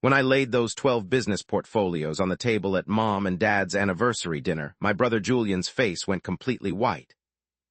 When I laid those 12 business portfolios on the table at Mom and Dad's anniversary dinner, my brother Julian's face went completely white.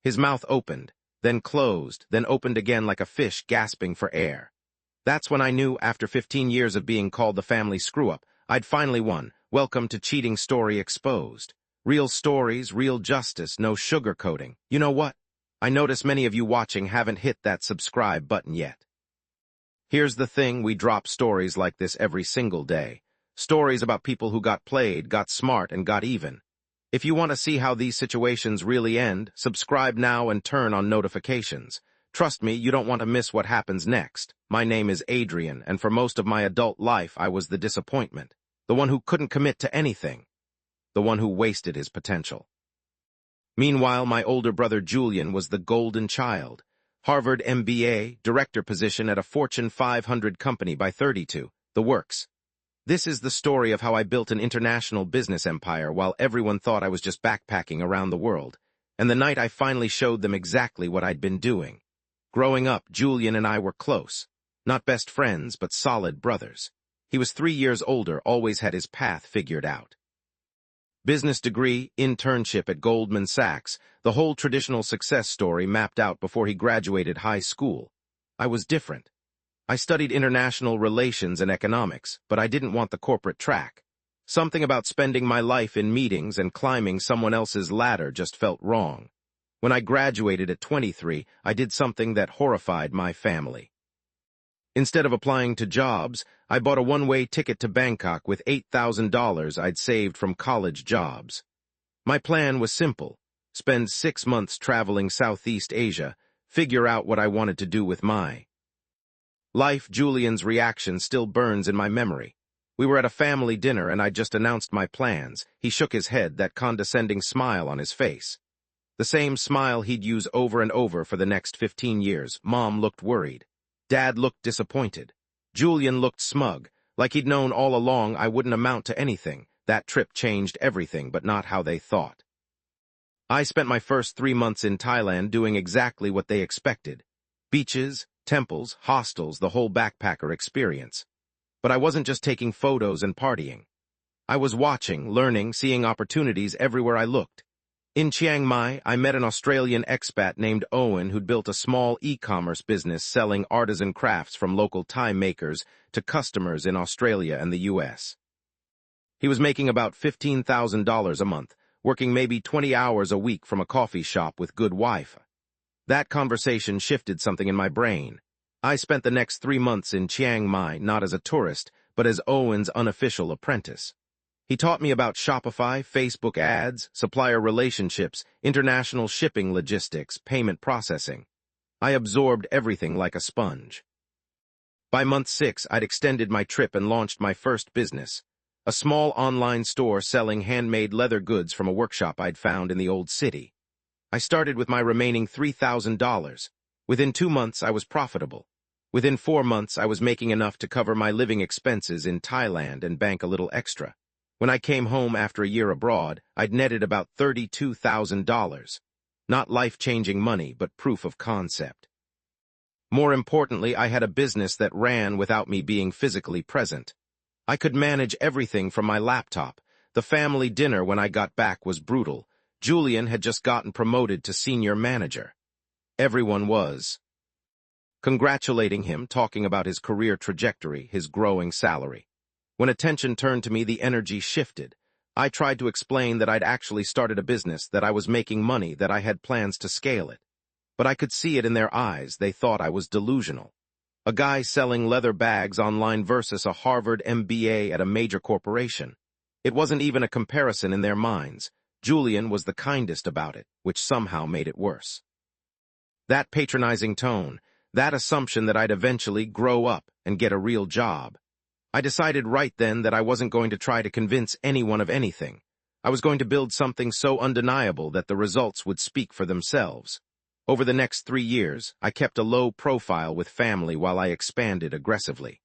His mouth opened, then closed, then opened again like a fish gasping for air. That's when I knew, after 15 years of being called the family screw-up, I'd finally won. Welcome to Cheating Story Exposed. Real stories, real justice, no sugarcoating. You know what? I notice many of you watching haven't hit that subscribe button yet. Here's the thing, we drop stories like this every single day. Stories about people who got played, got smart, and got even. If you want to see how these situations really end, subscribe now and turn on notifications. Trust me, you don't want to miss what happens next. My name is Adrian, and for most of my adult life I was the disappointment. The one who couldn't commit to anything. The one who wasted his potential. Meanwhile, my older brother Julian was the golden child. Harvard MBA, director position at a Fortune 500 company by 32, the works. This is the story of how I built an international business empire while everyone thought I was just backpacking around the world. And the night I finally showed them exactly what I'd been doing. Growing up, Julian and I were close. Not best friends, but solid brothers. He was 3 years older, always had his path figured out. Business degree, internship at Goldman Sachs, the whole traditional success story mapped out before he graduated high school. I was different. I studied international relations and economics, but I didn't want the corporate track. Something about spending my life in meetings and climbing someone else's ladder just felt wrong. When I graduated at 23, I did something that horrified my family. Instead of applying to jobs, I bought a one-way ticket to Bangkok with $8,000 I'd saved from college jobs. My plan was simple: spend 6 months traveling Southeast Asia, figure out what I wanted to do with my life. Julian's reaction still burns in my memory. We were at a family dinner and I just announced my plans. He shook his head, that condescending smile on his face. The same smile he'd use over and over for the next 15 years. Mom looked worried. Dad looked disappointed. Julian looked smug, like he'd known all along I wouldn't amount to anything. That trip changed everything, but not how they thought. I spent my first 3 months in Thailand doing exactly what they expected. Beaches, temples, hostels, the whole backpacker experience. But I wasn't just taking photos and partying. I was watching, learning, seeing opportunities everywhere I looked. In Chiang Mai, I met an Australian expat named Owen who'd built a small e-commerce business selling artisan crafts from local Thai makers to customers in Australia and the US. He was making about $15,000 a month, working maybe 20 hours a week from a coffee shop with good Wi-Fi. That conversation shifted something in my brain. I spent the next 3 months in Chiang Mai not as a tourist, but as Owen's unofficial apprentice. He taught me about Shopify, Facebook ads, supplier relationships, international shipping logistics, payment processing. I absorbed everything like a sponge. By month 6, I'd extended my trip and launched my first business, a small online store selling handmade leather goods from a workshop I'd found in the old city. I started with my remaining $3,000. Within 2 months, I was profitable. Within 4 months, I was making enough to cover my living expenses in Thailand and bank a little extra. When I came home after a year abroad, I'd netted about $32,000. Not life-changing money, but proof of concept. More importantly, I had a business that ran without me being physically present. I could manage everything from my laptop. The family dinner when I got back was brutal. Julian had just gotten promoted to senior manager. Everyone was congratulating him, talking about his career trajectory, his growing salary. When attention turned to me, the energy shifted. I tried to explain that I'd actually started a business, that I was making money, that I had plans to scale it. But I could see it in their eyes. They thought I was delusional. A guy selling leather bags online versus a Harvard MBA at a major corporation. It wasn't even a comparison in their minds. Julian was the kindest about it, which somehow made it worse. That patronizing tone, that assumption that I'd eventually grow up and get a real job. I decided right then that I wasn't going to try to convince anyone of anything. I was going to build something so undeniable that the results would speak for themselves. Over the next 3 years, I kept a low profile with family while I expanded aggressively.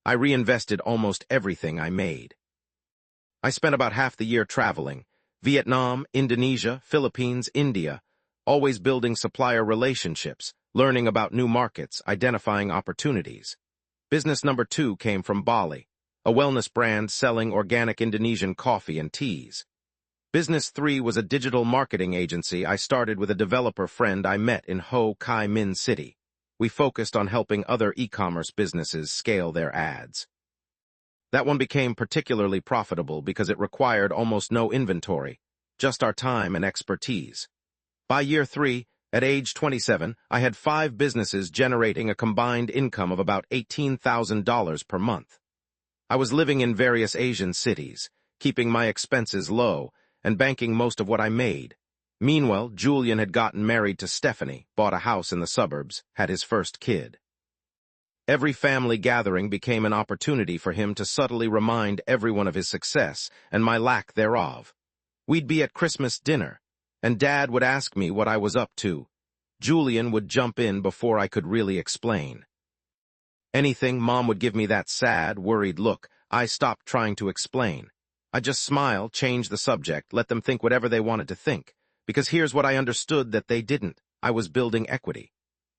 I reinvested almost everything I made. I spent about half the year traveling: Vietnam, Indonesia, Philippines, India, always building supplier relationships, learning about new markets, identifying opportunities. Business number 2 came from Bali, a wellness brand selling organic Indonesian coffee and teas. Business 3 was a digital marketing agency I started with a developer friend I met in Ho Chi Minh City. We focused on helping other e-commerce businesses scale their ads. That one became particularly profitable because it required almost no inventory, just our time and expertise. By year 3, at age 27, I had 5 businesses generating a combined income of about $18,000 per month. I was living in various Asian cities, keeping my expenses low, and banking most of what I made. Meanwhile, Julian had gotten married to Stephanie, bought a house in the suburbs, had his first kid. Every family gathering became an opportunity for him to subtly remind everyone of his success and my lack thereof. We'd be at Christmas dinner, and Dad would ask me what I was up to. Julian would jump in before I could really explain. Anything, Mom would give me that sad, worried look. I stopped trying to explain. I'd just smile, change the subject, let them think whatever they wanted to think. Because here's what I understood that they didn't. I was building equity.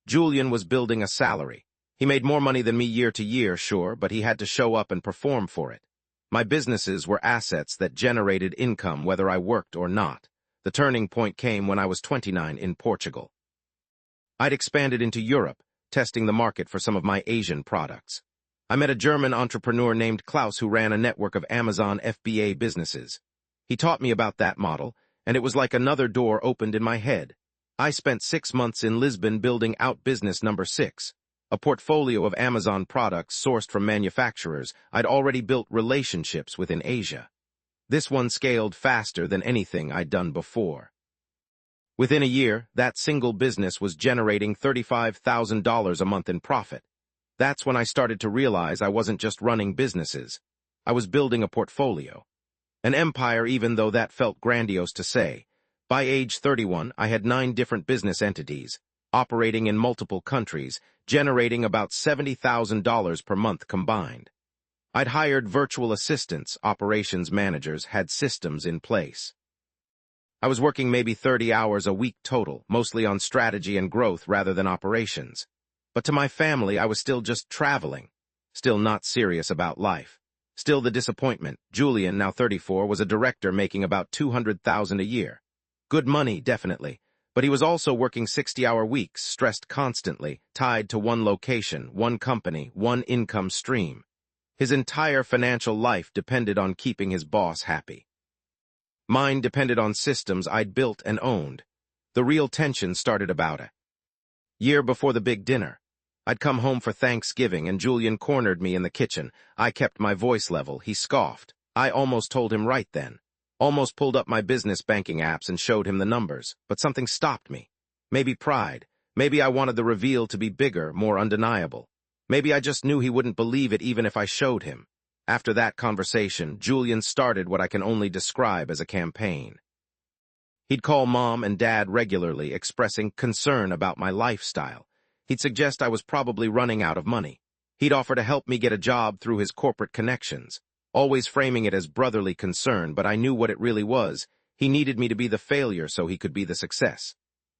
Julian was building a salary. He made more money than me year to year, sure, but he had to show up and perform for it. My businesses were assets that generated income whether I worked or not. The turning point came when I was 29 in Portugal. I'd expanded into Europe, testing the market for some of my Asian products. I met a German entrepreneur named Klaus who ran a network of Amazon FBA businesses. He taught me about that model, and it was like another door opened in my head. I spent 6 months in Lisbon building out business number 6. A portfolio of Amazon products sourced from manufacturers I'd already built relationships with in Asia. This one scaled faster than anything I'd done before. Within a year, that single business was generating $35,000 a month in profit. That's when I started to realize I wasn't just running businesses. I was building a portfolio. An empire, even though that felt grandiose to say. By age 31, I had 9 different business entities, operating in multiple countries, generating about $70,000 per month combined. I'd hired virtual assistants, operations managers, had systems in place. I was working maybe 30 hours a week total, mostly on strategy and growth rather than operations. But to my family, I was still just traveling, still not serious about life. Still the disappointment. Julian, now 34, was a director making about $200,000 a year. Good money, definitely. But he was also working 60-hour weeks, stressed constantly, tied to one location, one company, one income stream. His entire financial life depended on keeping his boss happy. Mine depended on systems I'd built and owned. The real tension started about a year before the big dinner. I'd come home for Thanksgiving and Julian cornered me in the kitchen. I kept my voice level. He scoffed. I almost told him right then. Almost pulled up my business banking apps and showed him the numbers, but something stopped me. Maybe pride. Maybe I wanted the reveal to be bigger, more undeniable. Maybe I just knew he wouldn't believe it even if I showed him. After that conversation, Julian started what I can only describe as a campaign. He'd call Mom and Dad regularly, expressing concern about my lifestyle. He'd suggest I was probably running out of money. He'd offer to help me get a job through his corporate connections. Always framing it as brotherly concern, but I knew what it really was. He needed me to be the failure so he could be the success.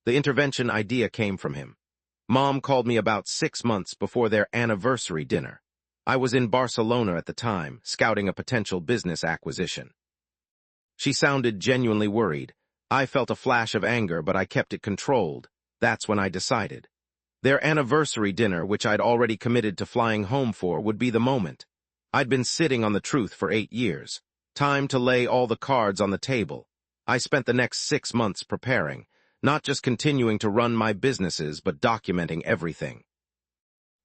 The intervention idea came from him. Mom called me about 6 months before their anniversary dinner. I was in Barcelona at the time, scouting a potential business acquisition. She sounded genuinely worried. I felt a flash of anger, but I kept it controlled. That's when I decided. Their anniversary dinner, which I'd already committed to flying home for, would be the moment. I'd been sitting on the truth for 8 years. Time to lay all the cards on the table. I spent the next 6 months preparing, not just continuing to run my businesses, but documenting everything.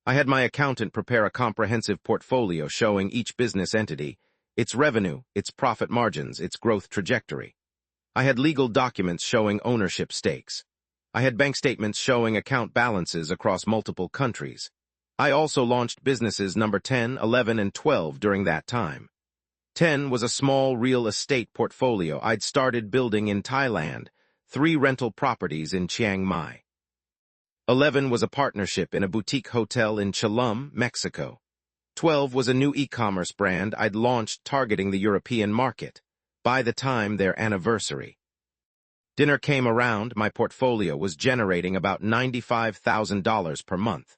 I had my accountant prepare a comprehensive portfolio showing each business entity, its revenue, its profit margins, its growth trajectory. I had legal documents showing ownership stakes. I had bank statements showing account balances across multiple countries. I also launched businesses number 10, 11, and 12 during that time. 10 was a small real estate portfolio I'd started building in Thailand, 3 rental properties in Chiang Mai. 11 was a partnership in a boutique hotel in Cholum, Mexico. 12 was a new e-commerce brand I'd launched targeting the European market, by the time their anniversary. Dinner came around, my portfolio was generating about $95,000 per month.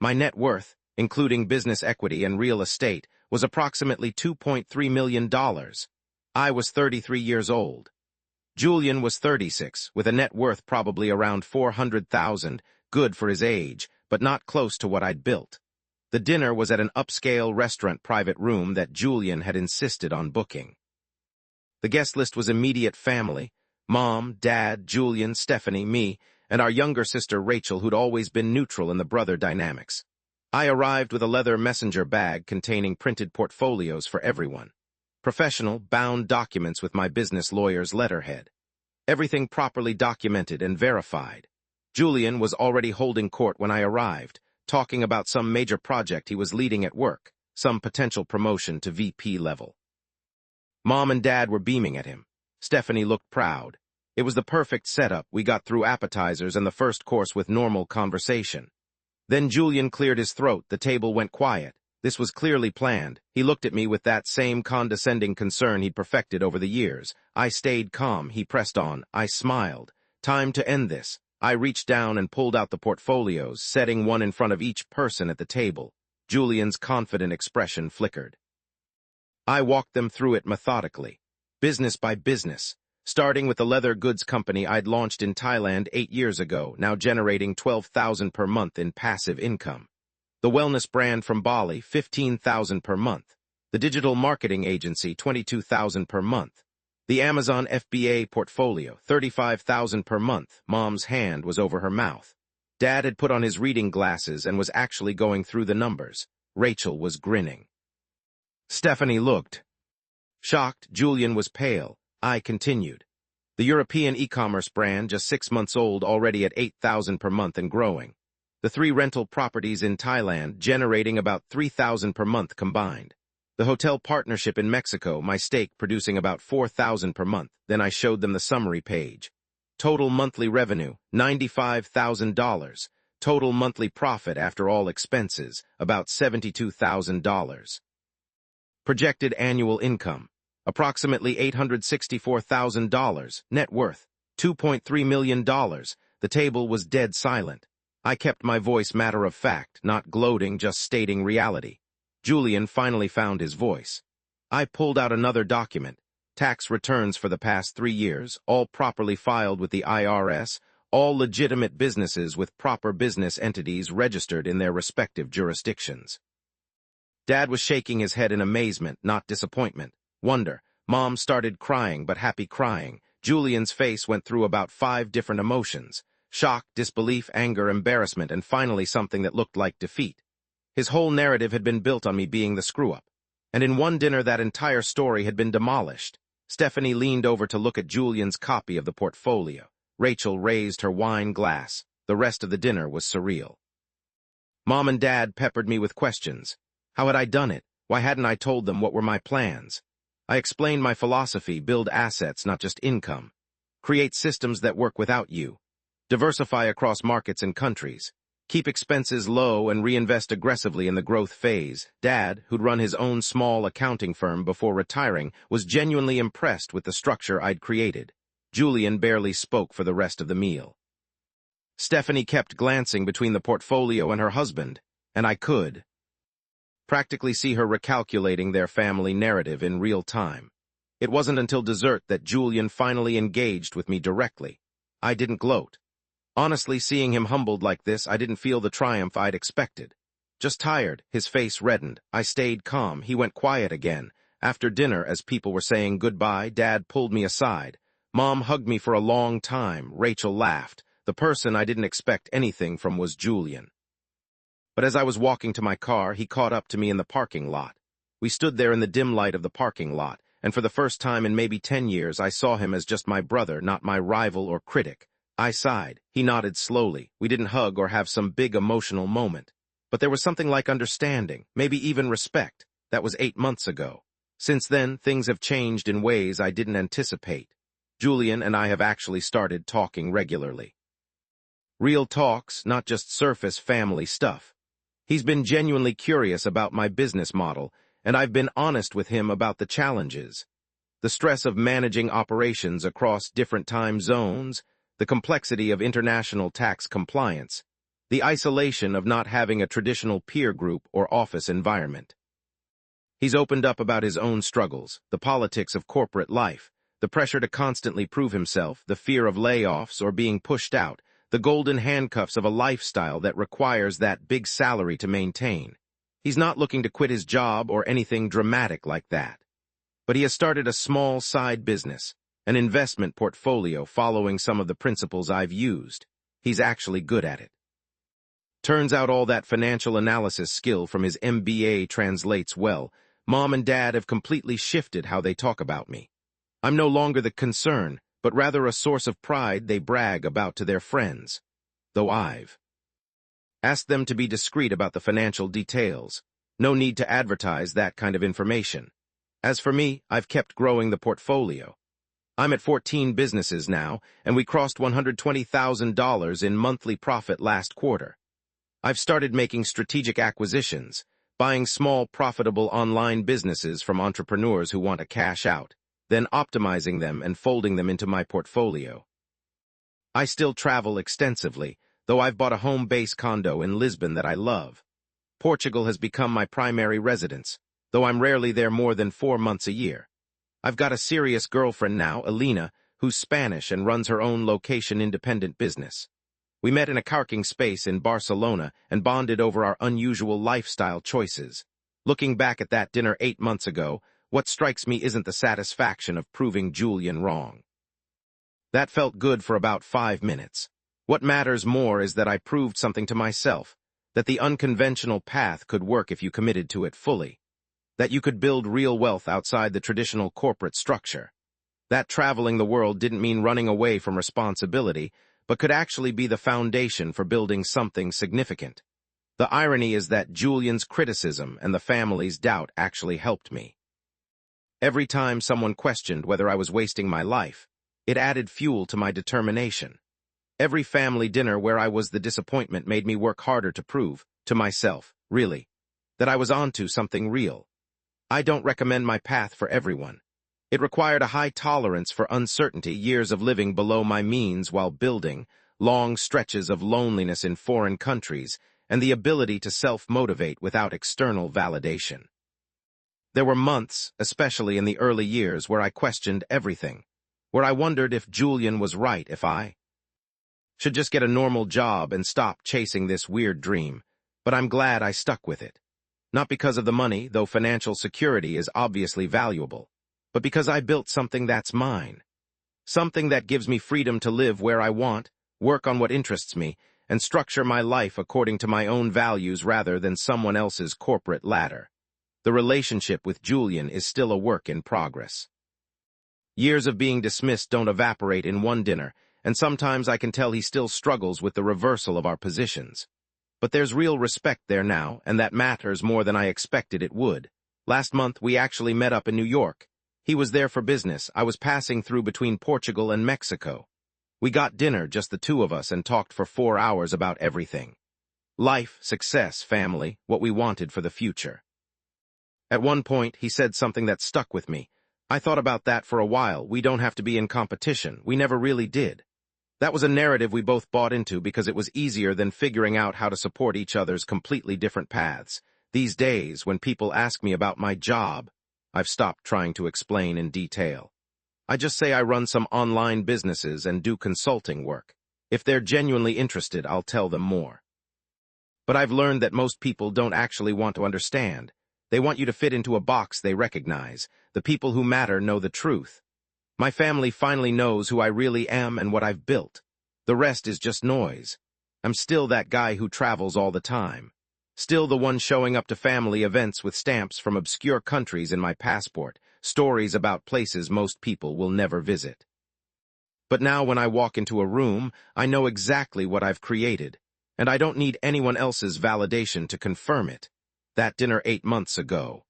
My net worth, including business equity and real estate, was approximately $2.3 million. I was 33 years old. Julian was 36, with a net worth probably around $400,000, good for his age, but not close to what I'd built. The dinner was at an upscale restaurant private room that Julian had insisted on booking. The guest list was immediate family: Mom, Dad, Julian, Stephanie, me, and our younger sister Rachel, who'd always been neutral in the brother dynamics. I arrived with a leather messenger bag containing printed portfolios for everyone. Professional, bound documents with my business lawyer's letterhead. Everything properly documented and verified. Julian was already holding court when I arrived, talking about some major project he was leading at work, some potential promotion to VP level. Mom and Dad were beaming at him. Stephanie looked proud. It was the perfect setup. We got through appetizers and the first course with normal conversation. Then Julian cleared his throat. The table went quiet. This was clearly planned. He looked at me with that same condescending concern he'd perfected over the years. I stayed calm. He pressed on. I smiled. Time to end this. I reached down and pulled out the portfolios, setting one in front of each person at the table. Julian's confident expression flickered. I walked them through it methodically, business by business, starting with the leather goods company I'd launched in Thailand 8 years ago, now generating $12,000 per month in passive income. The wellness brand from Bali, $15,000 per month. The digital marketing agency, $22,000 per month. The Amazon FBA portfolio, $35,000 per month. Mom's hand was over her mouth. Dad had put on his reading glasses and was actually going through the numbers. Rachel was grinning. Stephanie looked shocked. Julian was pale. I continued. The European e-commerce brand, just 6 months old, already at $8,000 per month and growing. The 3 rental properties in Thailand, generating about $3,000 per month combined. The hotel partnership in Mexico, my stake producing about $4,000 per month. Then I showed them the summary page. Total monthly revenue, $95,000. Total monthly profit after all expenses, about $72,000. Projected annual income, approximately $864,000. Net worth, $2.3 million. The table was dead silent. I kept my voice matter of fact, not gloating, just stating reality. Julian finally found his voice. I pulled out another document. Tax returns for the past 3 years, all properly filed with the IRS, all legitimate businesses with proper business entities registered in their respective jurisdictions. Dad was shaking his head in amazement, not disappointment. Wonder. Mom started crying, but happy crying. Julian's face went through about 5 different emotions. Shock, disbelief, anger, embarrassment, and finally something that looked like defeat. His whole narrative had been built on me being the screw-up. And in one dinner that entire story had been demolished. Stephanie leaned over to look at Julian's copy of the portfolio. Rachel raised her wine glass. The rest of the dinner was surreal. Mom and Dad peppered me with questions. How had I done it? Why hadn't I told them what were my plans? I explained my philosophy: build assets, not just income. Create systems that work without you. Diversify across markets and countries. Keep expenses low and reinvest aggressively in the growth phase. Dad, who'd run his own small accounting firm before retiring, was genuinely impressed with the structure I'd created. Julian barely spoke for the rest of the meal. Stephanie kept glancing between the portfolio and her husband, and I could practically see her recalculating their family narrative in real time. It wasn't until dessert that Julian finally engaged with me directly. I didn't gloat. Honestly, seeing him humbled like this, I didn't feel the triumph I'd expected. Just tired. His face reddened. I stayed calm. He went quiet again. After dinner, as people were saying goodbye, Dad pulled me aside. Mom hugged me for a long time. Rachel laughed. The person I didn't expect anything from was Julian. But as I was walking to my car, he caught up to me in the parking lot. We stood there in the dim light of the parking lot, and for the first time in maybe 10 years, I saw him as just my brother, not my rival or critic. I sighed. He nodded slowly. We didn't hug or have some big emotional moment. But there was something like understanding, maybe even respect. That was 8 months ago. Since then, things have changed in ways I didn't anticipate. Julian and I have actually started talking regularly. Real talks, not just surface family stuff. He's been genuinely curious about my business model, and I've been honest with him about the challenges. The stress of managing operations across different time zones, the complexity of international tax compliance, the isolation of not having a traditional peer group or office environment. He's opened up about his own struggles, the politics of corporate life, the pressure to constantly prove himself, the fear of layoffs or being pushed out, the golden handcuffs of a lifestyle that requires that big salary to maintain. He's not looking to quit his job or anything dramatic like that. But he has started a small side business, an investment portfolio following some of the principles I've used. He's actually good at it. Turns out all that financial analysis skill from his MBA translates well. Mom and Dad have completely shifted how they talk about me. I'm no longer the concern, but rather a source of pride they brag about to their friends. Though I've asked them to be discreet about the financial details. No need to advertise that kind of information. As for me, I've kept growing the portfolio. I'm at 14 businesses now, and we crossed $120,000 in monthly profit last quarter. I've started making strategic acquisitions, buying small, profitable online businesses from entrepreneurs who want to cash out, then optimizing them and folding them into my portfolio. I still travel extensively, though I've bought a home-base condo in Lisbon that I love. Portugal has become my primary residence, though I'm rarely there more than 4 months a year. I've got a serious girlfriend now, Alina, who's Spanish and runs her own location-independent business. We met in a parking space in Barcelona and bonded over our unusual lifestyle choices. Looking back at that dinner 8 months ago, what strikes me isn't the satisfaction of proving Julian wrong. That felt good for about 5 minutes. What matters more is that I proved something to myself, that the unconventional path could work if you committed to it fully, that you could build real wealth outside the traditional corporate structure. That traveling the world didn't mean running away from responsibility, but could actually be the foundation for building something significant. The irony is that Julian's criticism and the family's doubt actually helped me. Every time someone questioned whether I was wasting my life, it added fuel to my determination. Every family dinner where I was the disappointment made me work harder to prove, to myself, really, that I was onto something real. I don't recommend my path for everyone. It required a high tolerance for uncertainty, years of living below my means while building, long stretches of loneliness in foreign countries, and the ability to self-motivate without external validation. There were months, especially in the early years, where I questioned everything, where I wondered if Julian was right, if I should just get a normal job and stop chasing this weird dream, but I'm glad I stuck with it. Not because of the money, though financial security is obviously valuable, but because I built something that's mine. Something that gives me freedom to live where I want, work on what interests me, and structure my life according to my own values rather than someone else's corporate ladder. The relationship with Julian is still a work in progress. Years of being dismissed don't evaporate in one dinner, and sometimes I can tell he still struggles with the reversal of our positions. But there's real respect there now, and that matters more than I expected it would. Last month, we actually met up in New York. He was there for business. I was passing through between Portugal and Mexico. We got dinner, just the two of us, and talked for 4 hours about everything. Life, success, family, what we wanted for the future. At one point, he said something that stuck with me. I thought about that for a while. We don't have to be in competition. We never really did. That was a narrative we both bought into because it was easier than figuring out how to support each other's completely different paths. These days, when people ask me about my job, I've stopped trying to explain in detail. I just say I run some online businesses and do consulting work. If they're genuinely interested, I'll tell them more. But I've learned that most people don't actually want to understand. They want you to fit into a box they recognize. The people who matter know the truth. My family finally knows who I really am and what I've built. The rest is just noise. I'm still that guy who travels all the time. Still the one showing up to family events with stamps from obscure countries in my passport, stories about places most people will never visit. But now when I walk into a room, I know exactly what I've created, and I don't need anyone else's validation to confirm it. That dinner 8 months ago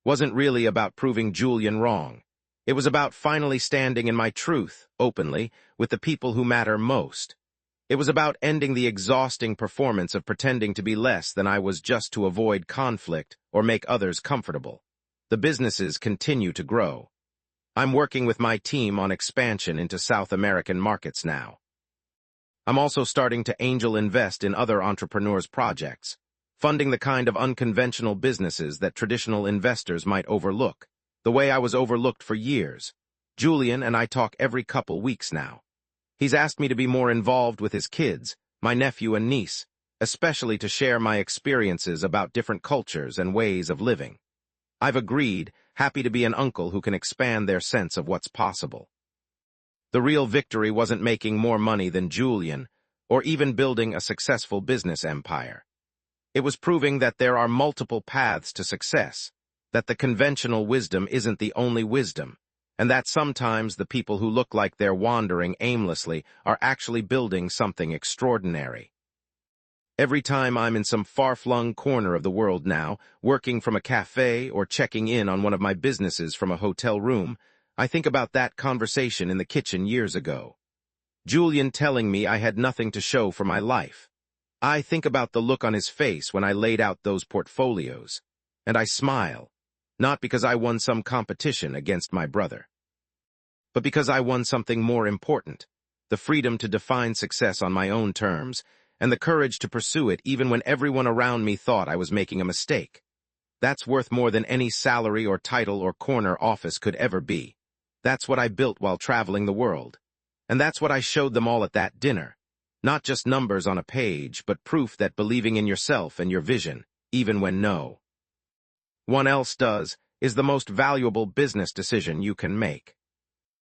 wasn't really about proving Julian wrong. It was about finally standing in my truth, openly, with the people who matter most. It was about ending the exhausting performance of pretending to be less than I was just to avoid conflict or make others comfortable. The businesses continue to grow. I'm working with my team on expansion into South American markets now. I'm also starting to angel invest in other entrepreneurs' projects. funding the kind of unconventional businesses that traditional investors might overlook, the way I was overlooked for years. Julian and I talk every couple weeks now. He's asked me to be more involved with his kids, my nephew and niece, especially to share my experiences about different cultures and ways of living. I've agreed, happy to be an uncle who can expand their sense of what's possible. The real victory wasn't making more money than Julian, or even building a successful business empire. It was proving that there are multiple paths to success, that the conventional wisdom isn't the only wisdom, and that sometimes the people who look like they're wandering aimlessly are actually building something extraordinary. Every time I'm in some far-flung corner of the world now, working from a cafe or checking in on one of my businesses from a hotel room, I think about that conversation in the kitchen years ago. Julian telling me I had nothing to show for my life. I think about the look on his face when I laid out those portfolios, and I smile, not because I won some competition against my brother, but because I won something more important, the freedom to define success on my own terms, and the courage to pursue it even when everyone around me thought I was making a mistake. That's worth more than any salary or title or corner office could ever be. That's what I built while traveling the world. And that's what I showed them all at that dinner. Not just numbers on a page, but proof that believing in yourself and your vision, even when no one else does, is the most valuable business decision you can make.